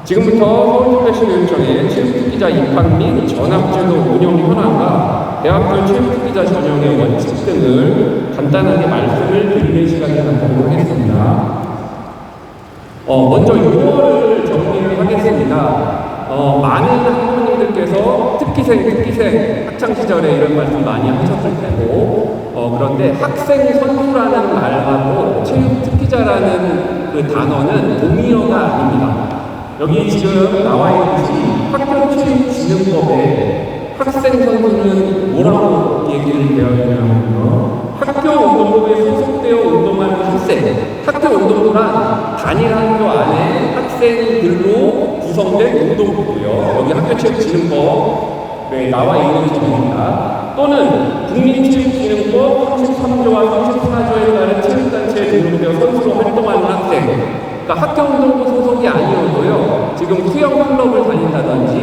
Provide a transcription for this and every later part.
지금부터 서울특별시교육청의 체육특기자 입학 및 전학제도 운영 현황과 대학교 체육특기자 전형의 원칙 등을 간단하게 말씀을 드리는 시간을 갖도록 하겠습니다. 먼저 용어를 정리를 하겠습니다. 많은 학부모님들께서 특기생 학창시절에 이런 말씀 많이 하셨을 테고, 그런데 학생 선수라는 말하고 체육특기자라는 그 단어는 동의어가 아닙니다. 여기 지금 나와 있듯이 학교체육진흥법에 학생 선수는 뭐라고 얘기를 되어 있냐면요, 학교 운동부에 소속되어 운동하는 학생, 학교 운동부란 단일 학교 안에 학생들로 구성된 운동부고요. 여기 학교체육진흥법에 나와 있는 점입니다. 또는 국민체육진흥법 33조와 34조에 따른 체육단체에 등록되어 선수로 활동하는 학생, 그러니까 학교 운동부 소속이 아니어도요, 지금 수영 클럽을 다닌다든지,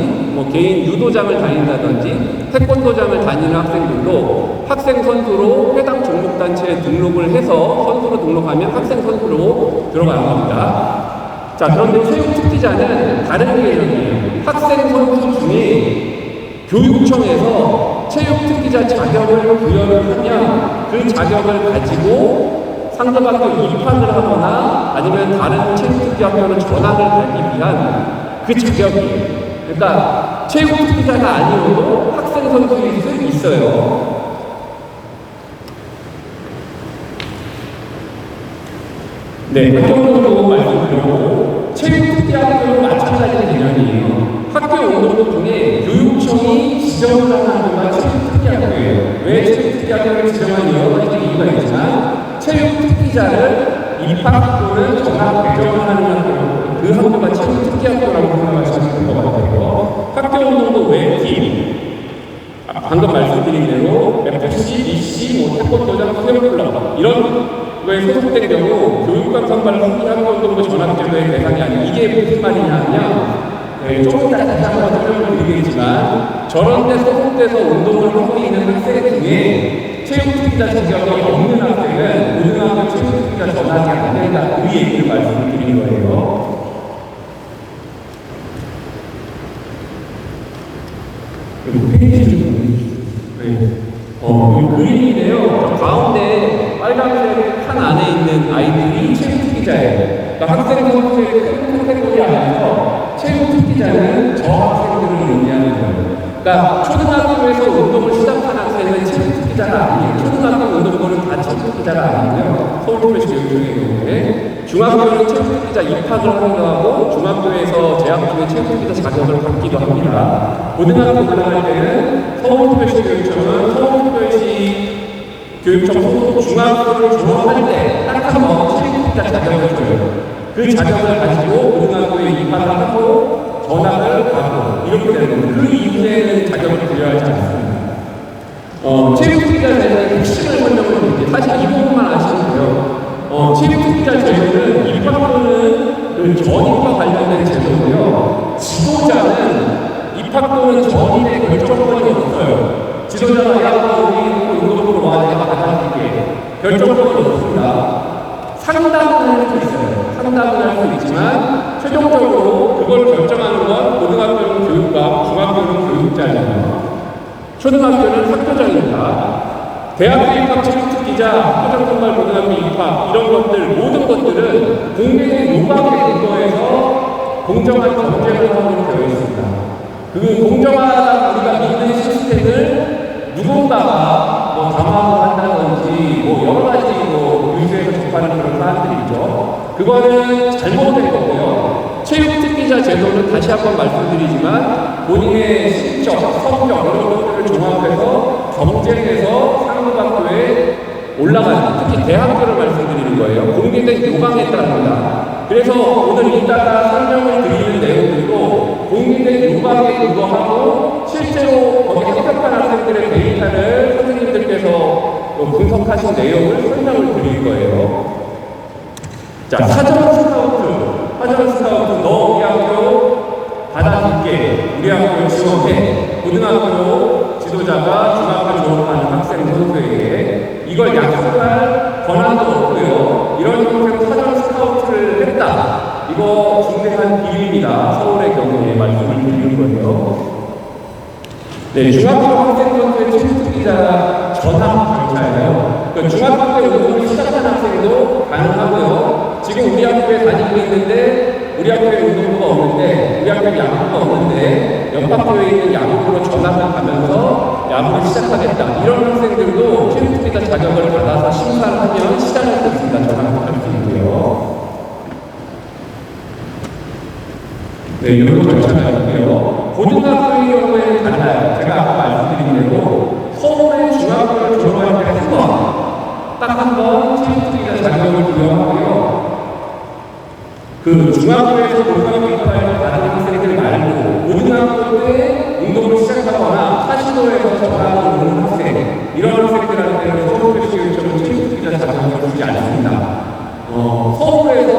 개인 유도장을 다닌다든지, 태권도장을 다니는 학생들도 학생 선수로 해당 종목단체에 등록을 해서 선수로 등록하면 학생 선수로 들어가는 겁니다. 자, 그런데 체육특기자는 다른 개념이에요. 학생 선수 중에 교육청에서 체육특기자 자격을 부여를 하면 그 자격을 가지고 상대학교 입학을 하거나 아니면 다른 체육특기 학교로 전학을 가기 위한 그 자격이에요. 그러니까 체육특기자가 아니어도 학생 선수일 수 있어요. 네, 학교 운동부 말씀드리고 체육특기 학교도 마찬가지 개념이에요. 학교 운동부 중에 교육청이 지정하는 학교가 체육특기 학교예요. 왜 체육특기 학교를 지정한 여러 가지 이유가 있지만 체육특기자를 입학 또는 전학 배정하는 학교, 그 학교가 체육특기 학교라고 생각하시면 될 것 같아요. 학교 운동부 외 팀, 방금 말씀드린 대로 FC, BC, 태권도장, 수영클럽 이런 거에 소속된 경우 교육감 선발 학교 운동부 전학제도의 대상이 아니고, 이게 무슨 말이냐면 조금 이따 다시 한번 설명을 드리겠지만, 저런 데 소속돼서 운동을 하고 있는 학생 중에 체육특기자 자격이 없는 학생은 고등학교 체육특기자 전학이 안 된다, 그 얘기를 말씀을 드린 거예요. 그리고 페이지를 좀 보여주세요. 그림인데요. 가운데 빨간색 칸 안에 있는 아이들이 체육특기자예요. 그러니까 학생 선수의 큰 카테고리 안에서 체육특기자는 저 학생들을 의미하는 거예요. 그러니까 초등학교에서 운동을 시작한 학생은 체육특기자가 아니에요. 초등학교 운동부는 다 체육특기자가 아니고요. 서울특별시교육청의 경우에 중학교는 체육특기자 입학을 하기도 하고 중학교에서 재학 중에 체육특기자 자격을 받기도 합니다. 고등학교 올라갈 때는 서울특별시교육청은 서울특별시 교육청 소속 중학교를 졸업할 때 딱 한 번 체육특기자 자격을 줘요. 그 자격을 가지고 고등학교에 입학을 하고 전학을 가고 이렇게 되는 거예요. 그 이후에는 자격을 부여하지 않습니다. 체육특기자 제도의 핵심을 설명을 드릴게요. 사실 이 부분만 아시면 돼요. 체육특기자 제도는 입학도는 그 전입과 관련된 제도고요. 지도자는 입학도는 전입의 결정권이 없어요. 지도자가 우리 운동부로 와, 내가 받아줄게, 결정권이 없습니다. 상담을 할 수 있어요. 상담을 할 수 있지만 최종적으로 그걸 결정하는 건 고등학교는 교육감, 중학교는 교육자입니다. 초등학교는 학교장입니다. 대학교 입학 체육특기자, 학교장 선발 고등학교 입학 이런 것들, 모든 것들은 공개된 요강에 근거해서 공정한 경쟁을 하도록 되어 있습니다. 그 공정하다 우리가 믿는 시스템을 누군가가 담화를 한다든지 여러 가지 뉴스에서 접하는 그런 사람들이죠. 그거는 잘못된 거고요. 체육특기자 제도는 다시 한번 말씀드리지만 본인의 실적, 성적 이런 것들을 종합해서 경쟁해서 상급학교에 올라가는, 특히 대학교를 말씀드리는 거예요. 공개된 요강에 따릅니다. 그래서 오늘 이따가 설명을 드리는 내용들도 공개된 요강에 근거하고 실제로 거기 합격한 학생들의 데이터를 선생님들께서 분석하신 내용을 설명을 드릴 거예요. 자, 사전 스카우트 너 우리 학교 받아줄게, 우리 학교 지원해, 고등학교 지도자가 중학교 졸업하는 학생 선수에게 이걸 약속할 권한도 없고요. 이런 형태로 사전 스카우트를 했다, 이거 중대한 비밀입니다. 서울의 되는 거예요. 네, 중학교 학생 선수의 체육특기자 전학 절차예요. 그러니까 중학교 때 운동을 시작한 학생도 가능하고요. 지금 우리 학교에 다니고 있는데 우리 학교에 운동부가 없는데 우리 학교에 야구부가 없는데 옆 학교에 있는 야구부로 전학을 가면서 야구를 시작하겠다. 이런 학생들도 체육특기자 자격을 받아서 심사를 하면 시작할 수 있습니다. 전학을 할 수 있고요. 네, 이런 절차가 있고요. 고등학교의 경우에는 달라요. 제가 아까 말씀드린 대로 서울의 중학교를 졸업할 때 한 번, 딱 한 번 체육특기자 자격을 부여하고요. 그 중학교에서 고등학교 입학해서 다른 학생들 말고 고등학교 때 운동을 시작하거나 사시도에서 전학을 오는 학생, 이런 학생들한테는 서울교육청은 체육특기자 자격을 주지 않습니다. 서울에서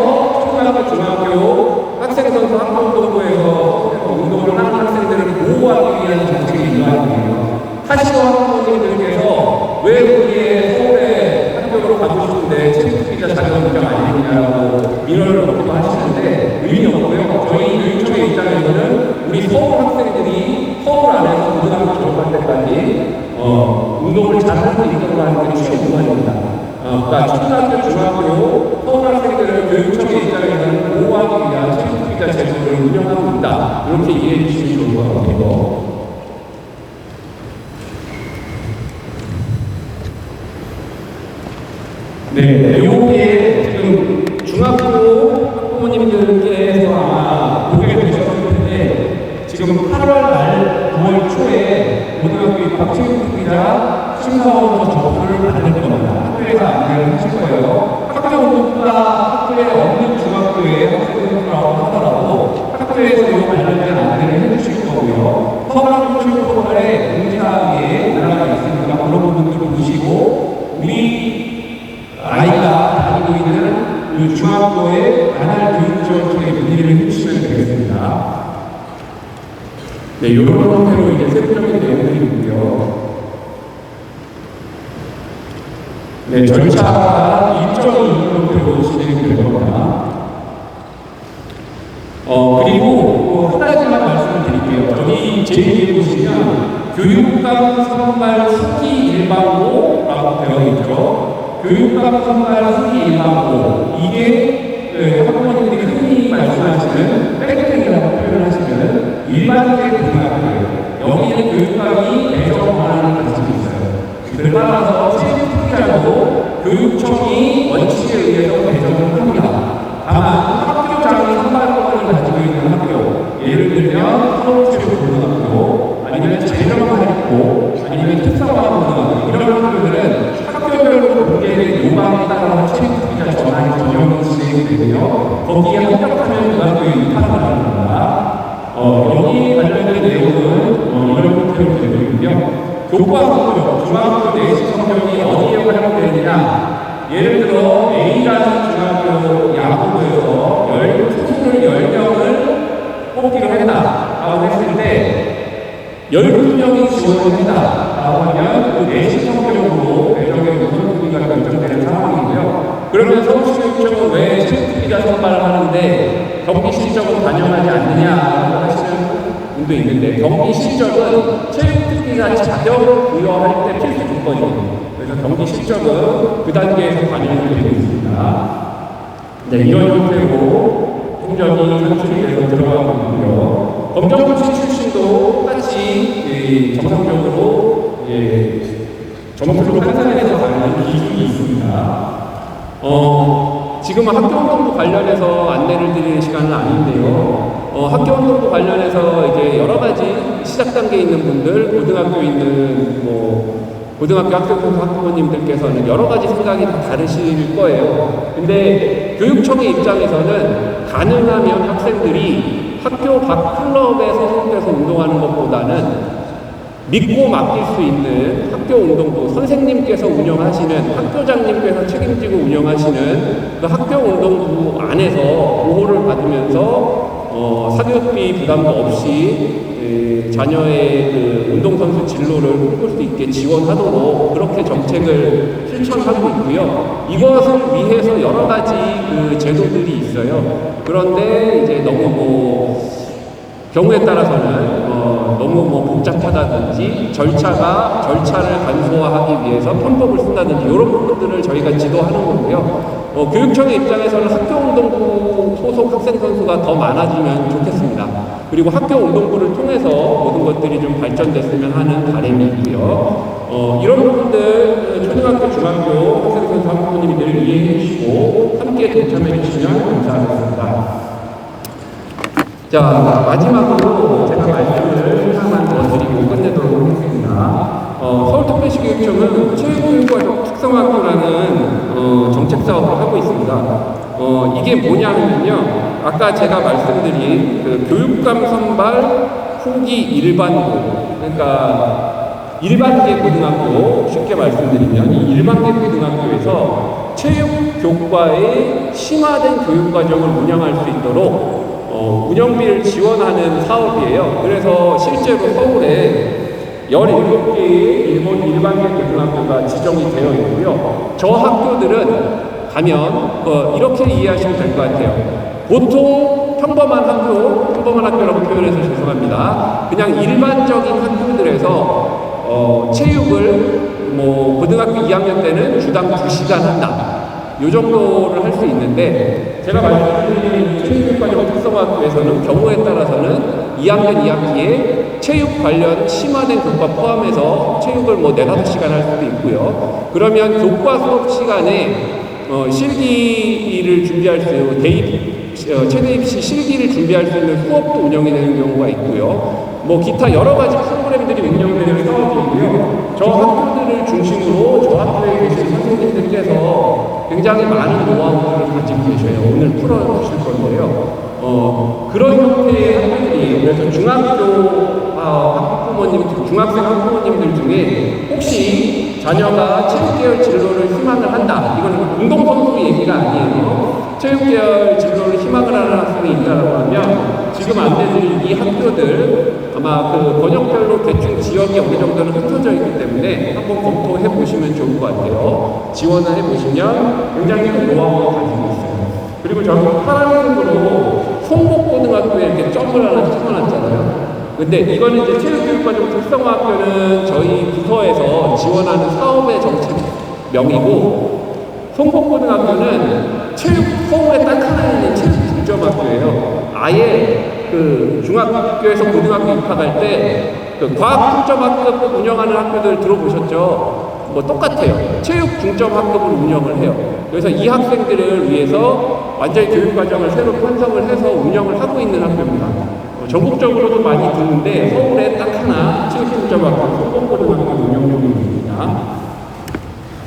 초등학교, 중학교 학생 선수 학교운동부에서 운동을 하는 학생들을 보호하기 위한 정책이 일어나거든요. 사시도 학부모님들께서 왜 우리의 서울에 학교로 가고 싶은데 체육특기자 자격 인정 안 해주냐고 민원을 넣기도 하시는데 의미 없고요. 저희 교육청의 입장에서는 우리 서울 학생들이 서울 안에서 고등학교 졸업할 때까지 운동을 잘할 수 있도록 하는 게 최우선입니다. 그러니까 초등학교, 중학교, 서울 학생들을 교육청의 입장에서는 보호하기 위한 체육특기자 제도를 운영하고 있다. 이렇게 이해해 주시면 좋을 것 같아요. 네, 여기에 지금 중학교 학부모님들께서 아마 보게 되셨을 텐데 지금 8월 말 9월 초에 고등학교 입학 체육특기자 심사원으로 접수를 받을 겁니다. 학교에서 안내를 하실 거예요. 학교 운동부가 학교에 없는 중학교에 학생들이라고 하더라도 학교에서 이 관련된 안내를 해주실 거고요. 서울학교 체육포털에 공지사항에 올라가 있으니까 그런 부분들을 보시고 우리 아이가 다니고 있는 그 중학교의 관할 교육지원청에 문의를 해주시면 되겠습니다. 네, 이런 형태로 이제 세부적인 내용들이 있고요. 네, 절차가 일정이 있는 형태로 진행될 겁니다. 그리고 한 가지만 말씀을 드릴게요. 저기 제2에 보시면 교육감 선발 수기 일반고라고 되어 있죠. 교육감 선발 수기 일반고, 이게 학부모님들이 흔히 말씀하시는 백등이라고 표현하시는 일반적인 고등학교예요. 여기는 교육감이 배정 권한을 가지고 있어요. 그에 따라서 체육특기자도 교육청이 원칙에 의해서 배정을 합니다. 다만 학교장이 선발권을 가지고 있는 학교, 예를 들면 서울체육고등학교, 아니면 재정사립고, 아니면 특성화고등학교, 이런 학교들은 학교별로 공개된 요강에 따라 체육특기자 전환이 전형으로 진행이 되고요. 거기에 합격하면 그 학교에 입학을 합니다. 여기 관련된 내용은 이런 형태로 되고 있고요. 교과서고요. 중학교 내신 성적이 어디에 활용되느냐. 예를 들어 A라는 중학교 야구부에서 투수를 10명을 뽑기로 했다라고 했을 때 12명이 지원을 했다라고 하면 그 내신 성적으로 배정의 우선순위가 결정되는 상황이고요. 그러면 서울시교육청은 왜 체육특기자 선발을 하는데 경기 실적은 반영하지 않느냐라고 하시는 분도 있는데, 경기 실적은 체육특기자 자격을 부여할 때 필수 조건이에요. 그래서 경기 실적은 그 단계에서 반영이 되고 있습니다. 네, 이런 형태로 성적이 산출이 돼서 들어가고 있고요. 검정고시 출신도 똑같이 정상적으로 점수로 판단해서 가는 기준이 있습니다. 지금은 학교운동부 관련해서 안내를 드리는 시간은 아닌데요. 학교운동부 관련해서 이제 여러 가지 시작 단계에 있는 분들, 고등학교에 있는 고등학교 학생부 학부모님들께서는 여러 가지 생각이 다 다르실 거예요. 근데 교육청의 입장에서는 가능하면 학생들이 학교 밖 클럽에서 소속돼서 운동하는 것보다는 믿고 맡길 수 있는 학교운동부, 선생님께서 운영하시는, 학교장님께서 책임지고 운영하시는 그 학교운동부 안에서 보호를 받으면서 사교육비 부담도 없이 자녀의 그 운동선수 진로를 꿈꿀 수 있게 지원하도록 그렇게 정책을 실천하고 있고요. 이것을 위해서 여러 가지 그 제도들이 있어요. 그런데 이제 너무 경우에 따라서는 너무 뭐 복잡하다든지 절차를 간소화하기 위해서 편법을 쓴다든지 이런 부분들을 저희가 지도하는 거고요. 교육청의 입장에서는 학교운동부 소속 학생 선수가 더 많아지면 좋겠습니다. 그리고 학교운동부를 통해서 모든 것들이 좀 발전됐으면 하는 바람이 있고요. 이런 부분들 초등학교, 중학교 학생 선수 학부모님들 이해해 주시고 함께 동참해 주시면 감사하겠습니다. 자, 마지막으로 제가 말씀을 하나만 더 드리고 끝내도록 하겠습니다. 서울특별시교육청은 체육교육과 특성학교라는 정책 사업을 하고 있습니다. 이게 뭐냐면요, 아까 제가 말씀드린 그 교육감 선발 후기 일반고, 그러니까 일반계 고등학교, 쉽게 말씀드리면 이 일반계 고등학교에서 체육 교과의 심화된 교육 과정을 운영할 수 있도록 운영비를 지원하는 사업이에요. 그래서 실제로 서울에 17개의 일반계 고등학교가 지정이 되어 있고요. 저 학교들은 가면 이렇게 이해하시면 될 것 같아요. 보통 평범한 학교라고 표현해서 죄송합니다. 그냥 일반적인 학교들에서 체육을 고등학교 2학년 때는 주당 2시간 한다. 이 정도를 할 수 있는데, 제가 말씀드린 체육과정 특성학교에서는 경우에 따라서는 2학년 2학기에 체육 관련 심화된 교과 포함해서 체육을 4-5시간 할 수도 있고요. 그러면 교과 수업 시간에 실기를 준비할 최대 입시 실기를 준비할 수 있는 수업도 운영이 되는 경우가 있고요. 기타 여러 가지 프로그램들이 운영되는 사업이고요. 저 학교들을 중심으로 저 학교에 계신 선생님들께서 굉장히 많은 노하우를 가지고 계셔요. 오늘 풀어주실 건데요. 그런 형태의 학교들이에요. 그래서 중학생 학부모님들 중에 혹시 자녀가 체육계열 진로를 희망을 한다. 이건 운동선수 얘기가 아니에요. 체육계열 진로를 희망을 하는 학생이 있다고 하면 지금 안내드린 이 학교들 아마 그 번역별로 대충 지역이 어느 정도는 흩어져 있기 때문에 한번 검토해 보시면 좋을 것 같아요. 지원을 해 보시면 굉장히 큰 노하우를 가지고 있어요. 그리고 저는 파란색으로 송곡고등학교에 이렇게 점을 하나 찍어놨잖아요. 근데 이거는 이제 체육교육과정 특성화학교는 저희 부서에서 지원하는 사업의 정책명이고, 송곡고등학교는 서울에 딱 하나 있는 체육 중점학교예요. 아예 그 중학교에서 고등학교 입학할 때 그 과학 중점학급 운영하는 학교들 들어보셨죠? 똑같아요. 체육 중점학급을 운영을 해요. 그래서 이 학생들을 위해서 완전히 교육과정을 새로 편성을 해서 운영을 하고 있는 학교입니다. 전국적으로도 많이 듣는데 서울에 딱 하나 체육 중점학교